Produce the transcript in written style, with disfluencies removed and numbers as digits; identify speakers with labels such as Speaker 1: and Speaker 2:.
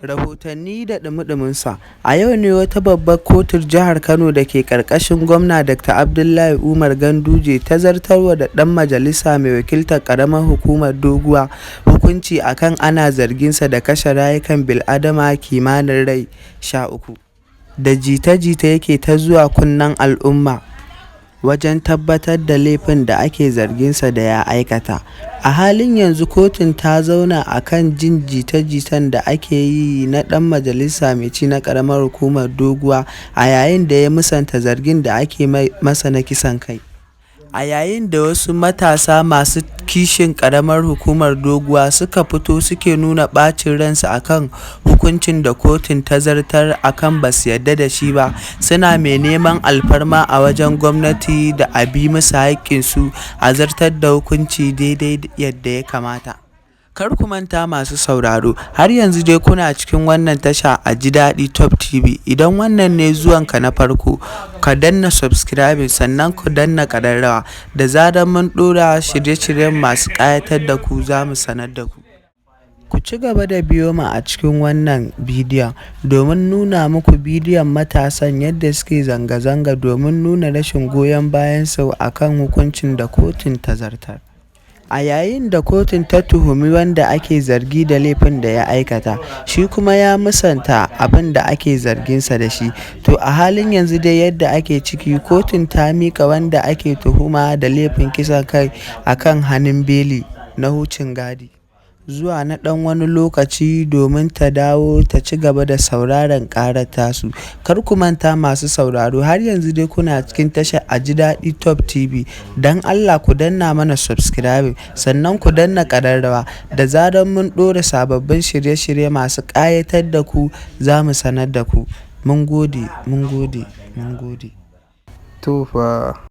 Speaker 1: Rahotanni da ɗumi-ɗuminsa. A yau ne wata babbar kotun jihar Kano da ke ƙarƙashin gwamna Dr. Abdullahi Umar Ganduje ta zartarwa da ɗan majalisa mai wakiltar ƙaramar hukumar Doguwa hukunci akan ana zarginsa da kashe rayukan bil'adama kimanin rai 13. Da jita-jita yake ta zuwa kunnen al'umma wajen tabbatar da laifin da ake zarginsa da ya aikata. A halin yanzu kotun ta zauna a kan jin jita-jitan da ake yi na ɗan majalisa mai ci na ƙaramar hukumar Doguwa a yayin da ya musanta zargin da ake masa na kisan kai. A yayin da wasu matasa masu kishin ƙaramar hukumar Doguwa suka fito suke nuna ɓacin ransu akan hukuncin da kotun ta zartar akan ba su yarda da shi ba, suna mai neman alfarma a wajen gwamnati da a bi musu haƙƙinsu a zartar da hukunci daidai yadda ya kamata. Kar ku manta masu sauraro, har yanzu dai kuna cikin wannan tasha a Ji Daɗi Top TV. Idan wannan ne zuwanka na farko, ka danna subscribing sannan ku danna ƙararrawa. Da zarar mun ɗora shirye-shiryen masu ƙayatar da ku za mu sanar da ku. Ku ci gaba da biyo mu a cikin wannan bidiyon domin nuna muku bidiyon matasan yadda suke zanga-zanga domin nuna rashin goyon bayansu akan hukuncin da kotun ta zartar. A yayin da kotun ta tuhumi wanda ake zargi da laifin da ya aikata, shi kuma ya musanta abin da ake zarginsa da shi. To a halin yanzu dai yadda ake ciki, kotun ta mika wanda ake tuhuma da laifin kisan kai akan hannun beli na wucin gadi zuwa na ɗan wani lokaci domin ta dawo ta ci gaba da sauraron ƙarar tasu. Kar ku manta masu sauraro, har yanzu dai kuna cikin tashar a Ji Daɗi Top TV. Don Allah ku danna mana subscribing sannan ku danna ƙararrawa. Da zarar mun ɗora sababbin shirye-shirye masu ƙayatar da ku za mu sanar da ku. Mun gode, mun gode, mun gode. To fa.